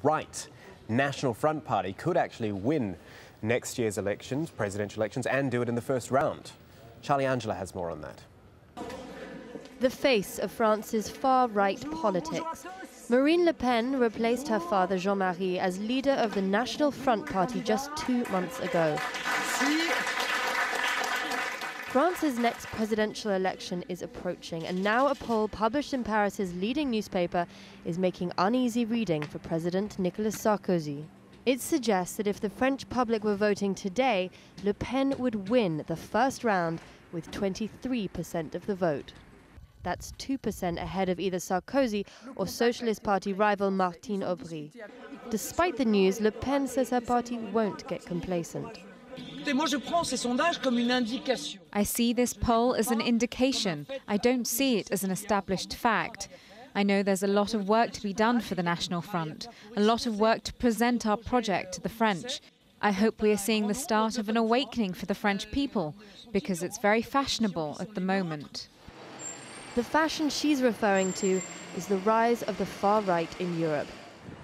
right National Front Party could actually win next year's elections, presidential elections, and do it in the first round. Charlie Angela has more on that. The face of France's far-right politics. Marine Le Pen replaced her father Jean-Marie as leader of the National Front Party just 2 months ago. France's next presidential election is approaching, and now a poll published in Paris's leading newspaper is making uneasy reading for President Nicolas Sarkozy. It suggests that if the French public were voting today, Le Pen would win the first round with 23% of the vote. That's 2% ahead of either Sarkozy or Socialist Party rival Martine Aubry. Despite the news, Le Pen says her party won't get complacent. I see this poll as an indication. I don't see it as an established fact. I know there's a lot of work to be done for the National Front, a lot of work to present our project to the French. I hope we are seeing the start of an awakening for the French people, because it's very fashionable at the moment. The fashion she's referring to is the rise of the far right in Europe.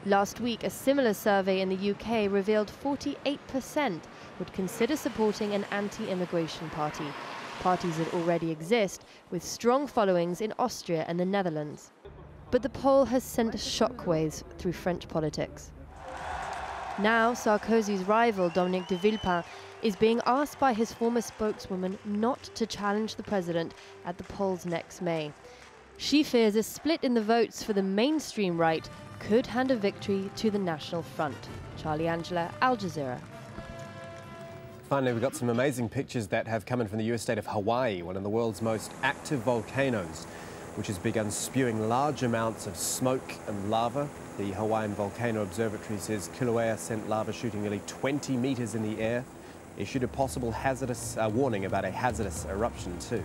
Last week, a similar survey in the UK revealed 48% would consider supporting an anti-immigration party, parties that already exist, with strong followings in Austria and the Netherlands. But the poll has sent shockwaves through French politics. Now, Sarkozy's rival, Dominique de Villepin, is being asked by his former spokeswoman not to challenge the president at the polls next May. She fears a split in the votes for the mainstream right could hand a victory to the National Front. Charlie Angela, Al Jazeera. Finally, we've got some amazing pictures that have come in from the US state of Hawaii, one of the world's most active volcanoes, which has begun spewing large amounts of smoke and lava. The Hawaiian Volcano Observatory says Kilauea sent lava shooting nearly 20 meters in the air, issued a possible hazardous warning about a hazardous eruption too.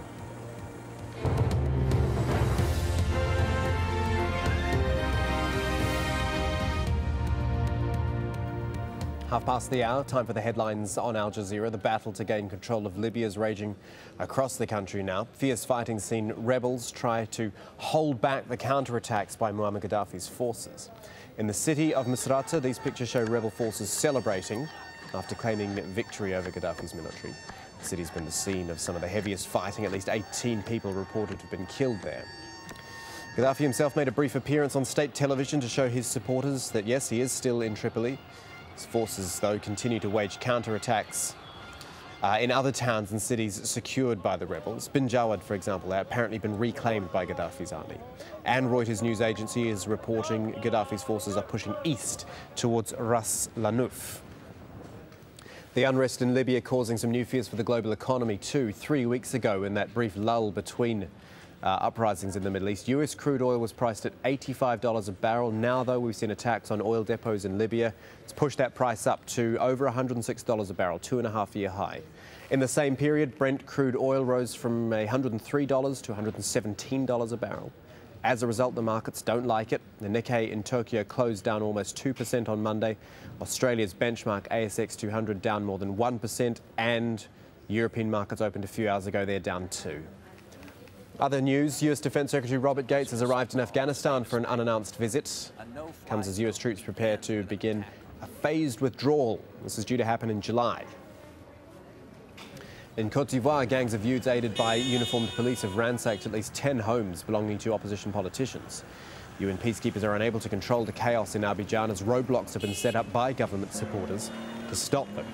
Half past the hour, time for the headlines on Al Jazeera. The battle to gain control of Libya is raging across the country now. Fierce fighting seen rebels try to hold back the counterattacks by Muammar Gaddafi's forces. In the city of Misrata, these pictures show rebel forces celebrating after claiming victory over Gaddafi's military. The city's been the scene of some of the heaviest fighting. At least 18 people reported to have been killed there. Gaddafi himself made a brief appearance on state television to show his supporters that, yes, he is still in Tripoli. His forces, though, continue to wage counterattacks in other towns and cities secured by the rebels. Bin Jawad, for example, has apparently been reclaimed by Gaddafi's army. And Reuters news agency is reporting Gaddafi's forces are pushing east towards Ras Lanuf. The unrest in Libya causing some new fears for the global economy too. 3 weeks ago, in that brief lull between uprisings in the Middle East, US crude oil was priced at $85 a barrel. Now, though, we've seen attacks on oil depots in Libya. It's pushed that price up to over $106 a barrel, 2.5-year high. In the same period, Brent crude oil rose from $103 to $117 a barrel. As a result, the markets don't like it. The Nikkei in Tokyo closed down almost 2% on Monday. Australia's benchmark ASX 200 down more than 1%, and European markets opened a few hours ago. They're down 2%. Other news, US Defense Secretary Robert Gates has arrived in Afghanistan for an unannounced visit. Comes as US troops prepare to begin a phased withdrawal. This is due to happen in July. In Côte d'Ivoire, gangs of youths aided by uniformed police have ransacked at least 10 homes belonging to opposition politicians. UN peacekeepers are unable to control the chaos in Abidjan as roadblocks have been set up by government supporters to stop them.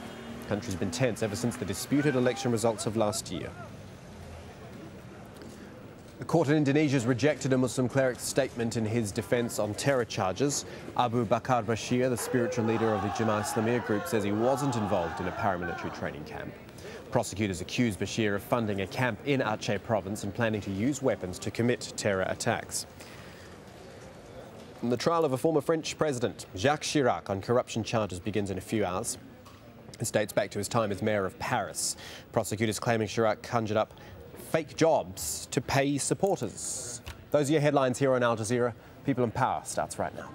The country's been tense ever since the disputed election results of last year. A court in Indonesia has rejected a Muslim cleric's statement in his defence on terror charges. Abu Bakar Bashir, the spiritual leader of the Jemaah Islamiyah group, says he wasn't involved in a paramilitary training camp. Prosecutors accuse Bashir of funding a camp in Aceh province and planning to use weapons to commit terror attacks. And the trial of a former French president, Jacques Chirac, on corruption charges begins in a few hours. This dates back to his time as mayor of Paris. Prosecutors claiming Chirac conjured up fake jobs to pay supporters. Those are your headlines here on Al Jazeera. People in Power starts right now.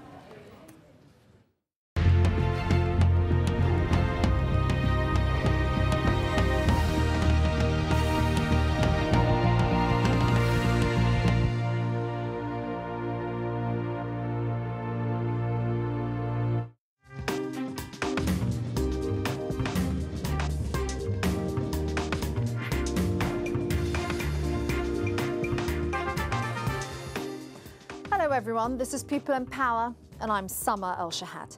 everyone. This is People and Power, and I'm Summer El-Shahat.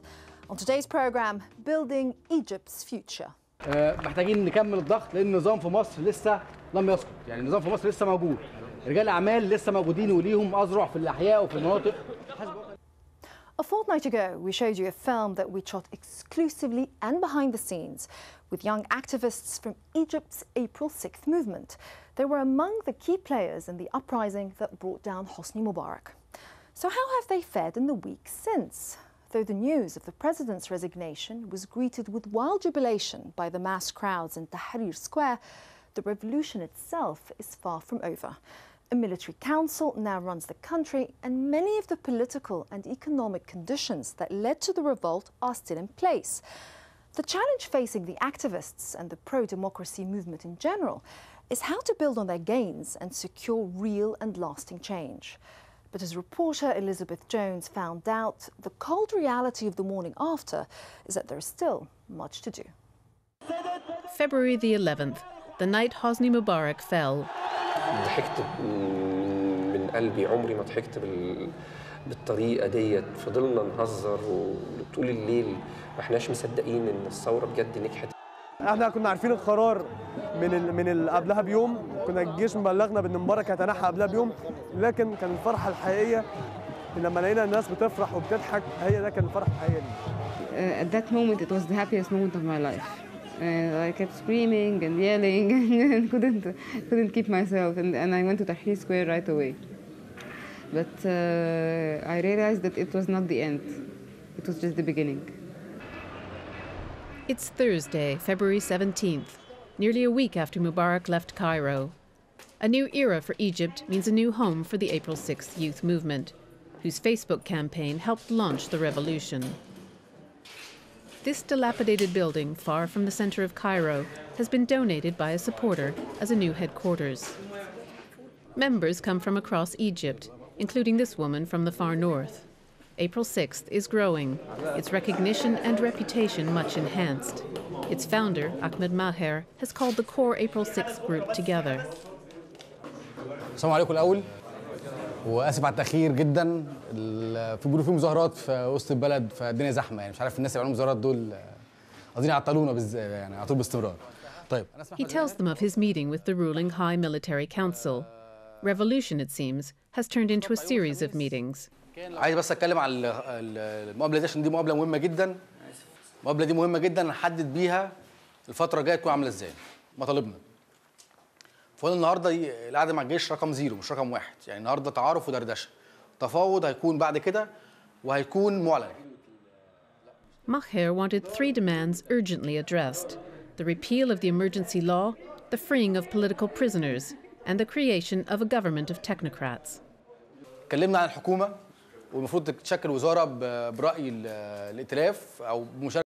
On today's program, building Egypt's future. محتاجين نكمل الضغط لأن النظام في مصر لسه لم يسقط، يعني النظام في مصر لسه موجود. رجال أعمال لسه موجودين وليهم أذرع في الأحياء وفي المناطق. A fortnight ago, we showed you a film that we shot exclusively and behind the scenes with young activists from Egypt's April 6th movement. They were among the key players in the uprising that brought down Hosni Mubarak. So how have they fared in the weeks since? Though the news of the president's resignation was greeted with wild jubilation by the mass crowds in Tahrir Square, the revolution itself is far from over. A military council now runs the country, and many of the political and economic conditions that led to the revolt are still in place. The challenge facing the activists and the pro-democracy movement in general is how to build on their gains and secure real and lasting change. But as reporter Elizabeth Jones found out, the cold reality of the morning after is that there is still much to do. February the 11th, the night Hosni Mubarak fell. ضحكت من قلبي عمري ما ضحكت بالطريقه ديت فضلنا نهزر وطول الليل ما احناش مصدقين ان الثوره بجد نجحت. احنا كنا عارفين القرار من قبلها بيوم، كنا الجيش مبلغنا بان مبارك هيتنحى قبلها بيوم، لكن كان الفرحه الحقيقيه لما لقينا الناس بتفرح وبتضحك، هي ده كان الفرحه الحقيقيه دي. At that moment it was the happiest moment of my life. I kept screaming and yelling and couldn't keep myself, and I went to Tahrir Square right away. But I realized that it was not the end. It was just the beginning. It's Thursday, February 17th, nearly a week after Mubarak left Cairo. A new era for Egypt means a new home for the April 6th youth movement, whose Facebook campaign helped launch the revolution. This dilapidated building, far from the center of Cairo, has been donated by a supporter as a new headquarters. Members come from across Egypt, including this woman from the far north. April 6th is growing, its recognition and reputation much enhanced. Its founder, Ahmed Maher, has called the core April 6th group together. السلام عليكم الأول، وآسف على التأخير جدا. بيقولوا في مظاهرات في وسط البلد فالدنيا زحمة، يعني مش عارف الناس اللي بيعملوا مظاهرات دول قاصدين يعطلونا يعني على طول باستمرار. طيب. He tells them of his meeting with the ruling High Military Council. Revolution, it seems, has turned into a series of meetings. عايز بس اتكلم عن المقابله دي عشان دي مقابله مهمه جدا. المقابله دي مهمه جدا نحدد بيها الفتره الجايه تكون عامله ازاي، مطالبنا. فقلنا النهارده القعده مع الجيش رقم 0 مش رقم 1، يعني النهارده تعارف ودردشه. تفاوض هيكون بعد كده وهيكون معلن. Maher wanted 3 demands urgently addressed: the repeal of the emergency law, the freeing of political prisoners, and the creation of a government of technocrats. اتكلمنا عن الحكومه والمفروض تتشكل وزاره برأي الائتلاف او بمشاركه